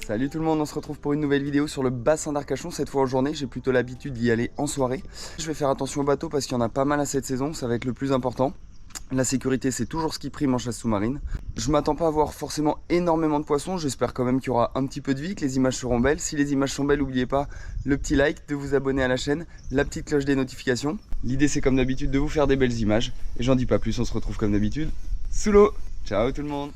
Salut tout le monde, on se retrouve pour une nouvelle vidéo sur le bassin d'Arcachon. Cette fois en journée, j'ai plutôt l'habitude d'y aller en soirée. Je vais faire attention au bateau parce qu'il y en a pas mal à cette saison, ça va être le plus important. La sécurité, c'est toujours ce qui prime en chasse sous-marine. Je m'attends pas à voir forcément énormément de poissons, j'espère quand même qu'il y aura un petit peu de vie, que les images seront belles. Si les images sont belles, n'oubliez pas le petit like, de vous abonner à la chaîne, la petite cloche des notifications. L'idée c'est comme d'habitude de vous faire des belles images. Et j'en dis pas plus, on se retrouve comme d'habitude sous l'eau. Ciao tout le monde.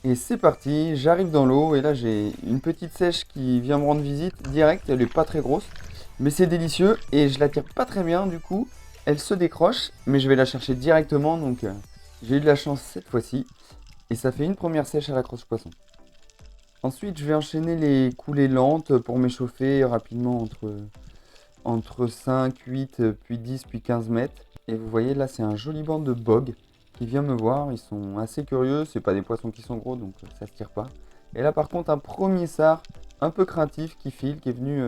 Et c'est parti, j'arrive dans l'eau et là j'ai une petite sèche qui vient me rendre visite direct, elle est pas très grosse, mais c'est délicieux et je la tire pas très bien du coup, elle se décroche, mais je vais la chercher directement donc j'ai eu de la chance cette fois-ci et ça fait une première sèche à la croche poisson. Ensuite je vais enchaîner les coulées lentes pour m'échauffer rapidement entre 5, 8, puis 10, puis 15 mètres et vous voyez là c'est un joli banc de bog qui vient me voir, ils sont assez curieux, c'est pas des poissons qui sont gros donc ça se tire pas. Et là par contre un premier sard un peu craintif qui file, qui est venu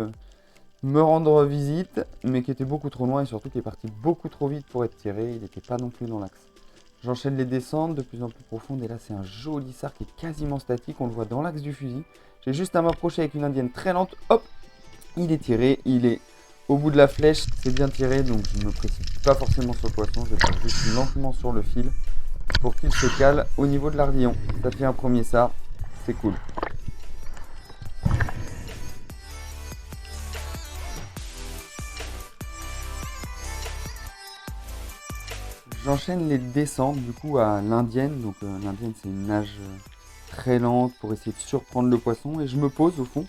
me rendre visite mais qui était beaucoup trop loin et surtout qui est parti beaucoup trop vite pour être tiré, il n'était pas non plus dans l'axe. J'enchaîne les descentes de plus en plus profondes et là c'est un joli sard qui est quasiment statique, on le voit dans l'axe du fusil. J'ai juste à m'approcher avec une indienne très lente, hop, il est tiré, il est au bout de la flèche, c'est bien tiré, donc je ne me précipite pas forcément sur le poisson, je passe juste lentement sur le fil pour qu'il se cale au niveau de l'ardillon. Ça fait un premier sard, c'est cool. J'enchaîne les descentes du coup à l'indienne, donc l'indienne c'est une nage très lente pour essayer de surprendre le poisson et je me pose au fond,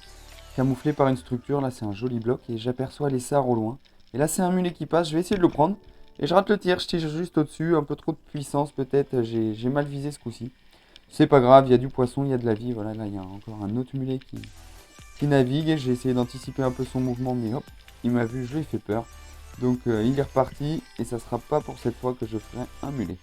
camouflé par une structure, là c'est un joli bloc et j'aperçois les sards au loin. Et là c'est un mulet qui passe, je vais essayer de le prendre et je rate le tir, je tire juste au-dessus, un peu trop de puissance peut-être, j'ai mal visé ce coup-ci. C'est pas grave, il y a du poisson, il y a de la vie, voilà là il y a encore un autre mulet qui navigue, j'ai essayé d'anticiper un peu son mouvement mais hop, il m'a vu, je lui ai fait peur. Donc il est reparti et ça sera pas pour cette fois que je ferai un mulet.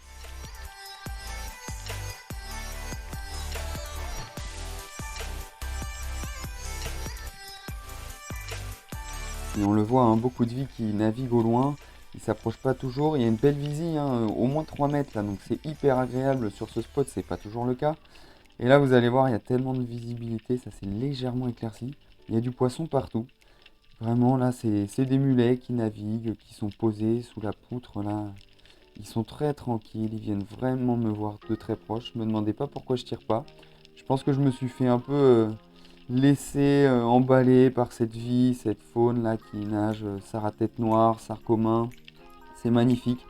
Et on le voit, hein, beaucoup de vie qui navigue au loin, il s'approche pas toujours, il y a une belle visie, hein, au moins 3 mètres là, donc c'est hyper agréable sur ce spot, c'est pas toujours le cas. Et là vous allez voir, il y a tellement de visibilité, ça s'est légèrement éclairci, il y a du poisson partout. Vraiment là c'est des mulets qui naviguent, qui sont posés sous la poutre là. Ils sont très tranquilles, ils viennent vraiment me voir de très proche. Me demandez pas pourquoi je tire pas. Je pense que je me suis fait un peu laisser emballer par cette vie, cette faune là qui nage, sard à tête noire, sard commun. C'est magnifique.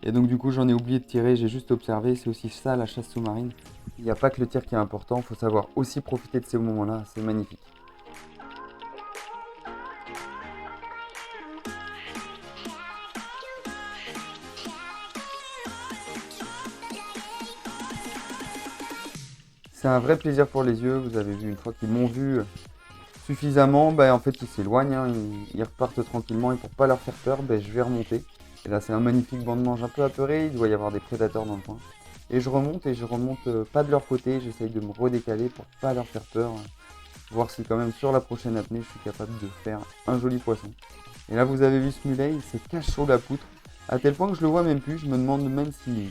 Et donc du coup j'en ai oublié de tirer, j'ai juste observé. C'est aussi ça la chasse sous-marine. Il n'y a pas que le tir qui est important, il faut savoir aussi profiter de ces moments-là. C'est magnifique. C'est un vrai plaisir pour les yeux, vous avez vu une fois qu'ils m'ont vu suffisamment, en fait ils s'éloignent, hein, ils repartent tranquillement et pour pas leur faire peur, je vais remonter. Et là c'est un magnifique banc de mange un peu apeuré, il doit y avoir des prédateurs dans le coin. Et je remonte pas de leur côté, j'essaye de me redécaler pour pas leur faire peur. Voir si quand même sur la prochaine apnée je suis capable de faire un joli poisson. Et là vous avez vu ce mulet, il se cache sous la poutre, à tel point que je le vois même plus, je me demande même si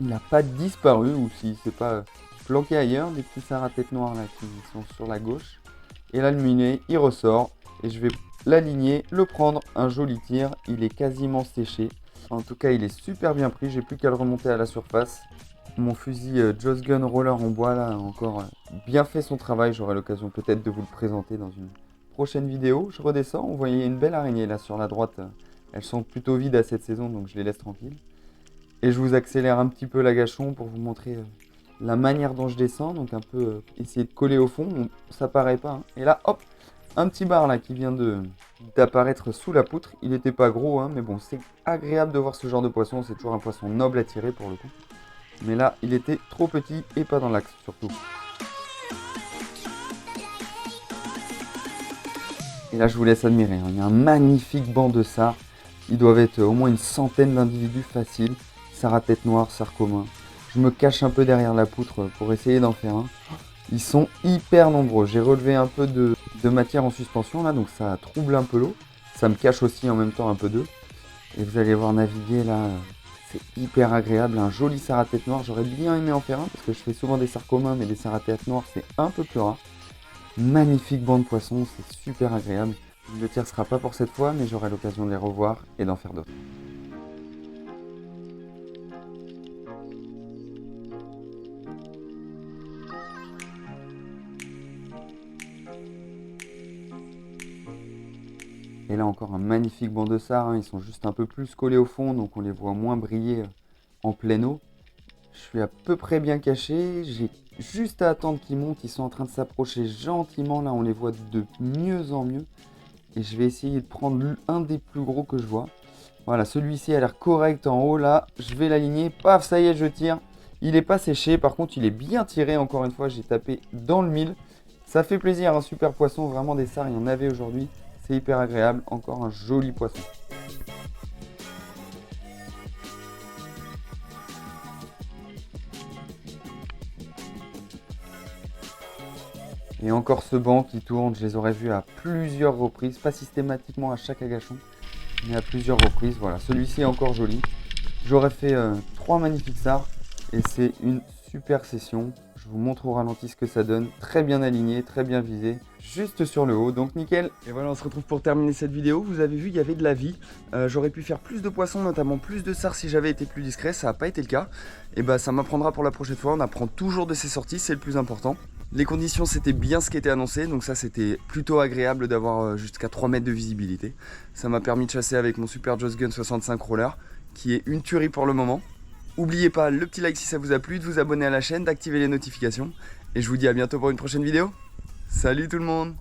il n'a pas disparu ou si c'est pas planqué ailleurs, des petits sards à tête noire là qui sont sur la gauche. Et là le mulet il ressort et je vais l'aligner, le prendre, un joli tir, il est quasiment séché. En tout cas il est super bien pris, j'ai plus qu'à le remonter à la surface. Mon fusil Joss Gun Roller en bois là a encore bien fait son travail, j'aurai l'occasion peut-être de vous le présenter dans une prochaine vidéo. Je redescends, vous voyez une belle araignée là sur la droite, elles sont plutôt vides à cette saison donc je les laisse tranquilles. Et je vous accélère un petit peu l'agachon pour vous montrer la manière dont je descends. Donc un peu essayer de coller au fond. Ça paraît pas. Hein. Et là, hop, un petit bar là qui vient d'apparaître sous la poutre. Il n'était pas gros, hein, mais bon, c'est agréable de voir ce genre de poisson. C'est toujours un poisson noble à tirer pour le coup. Mais là, il était trop petit et pas dans l'axe surtout. Et là, je vous laisse admirer. Hein. Il y a un magnifique banc de sards. Ils doivent être au moins une centaine d'individus faciles. Sard à tête noire, sard commun. Je me cache un peu derrière la poutre pour essayer d'en faire un. Ils sont hyper nombreux. J'ai relevé un peu de matière en suspension là, donc ça trouble un peu l'eau. Ça me cache aussi en même temps un peu d'eux. Et vous allez voir naviguer là, c'est hyper agréable. Un joli sard à tête noire. J'aurais bien aimé en faire un parce que je fais souvent des sards communs, mais des sards à tête noire c'est un peu plus rare. Magnifique banc de poissons, c'est super agréable. Le tir sera pas pour cette fois, mais j'aurai l'occasion de les revoir et d'en faire d'autres. Et là encore un magnifique banc de sard, hein. Ils sont juste un peu plus collés au fond, donc on les voit moins briller en pleine eau. Je suis à peu près bien caché, j'ai juste à attendre qu'ils montent, ils sont en train de s'approcher gentiment, là on les voit de mieux en mieux. Et je vais essayer de prendre un des plus gros que je vois. Voilà, celui-ci a l'air correct en haut, là, je vais l'aligner, paf, ça y est, je tire. Il n'est pas séché, par contre il est bien tiré, encore une fois, j'ai tapé dans le mille. Ça fait plaisir, un super poisson, vraiment des sards, il y en avait aujourd'hui. C'est hyper agréable, encore un joli poisson. Et encore ce banc qui tourne, je les aurais vus à plusieurs reprises, pas systématiquement à chaque agachon, mais à plusieurs reprises. Voilà, celui-ci est encore joli. J'aurais fait 3 magnifiques sards et c'est une super session. Je vous montre au ralenti ce que ça donne. Très bien aligné, très bien visé, juste sur le haut, donc nickel. Et voilà, on se retrouve pour terminer cette vidéo. Vous avez vu, il y avait de la vie. J'aurais pu faire plus de poissons, notamment plus de sards si j'avais été plus discret. Ça n'a pas été le cas. Et bah ça m'apprendra pour la prochaine fois. On apprend toujours de ses sorties, c'est le plus important. Les conditions, c'était bien ce qui était annoncé, donc ça c'était plutôt agréable d'avoir jusqu'à 3 mètres de visibilité. Ça m'a permis de chasser avec mon Super Joss Gun 65 Roller, qui est une tuerie pour le moment. N'oubliez pas le petit like si ça vous a plu, de vous abonner à la chaîne, d'activer les notifications. Et je vous dis à bientôt pour une prochaine vidéo. Salut tout le monde!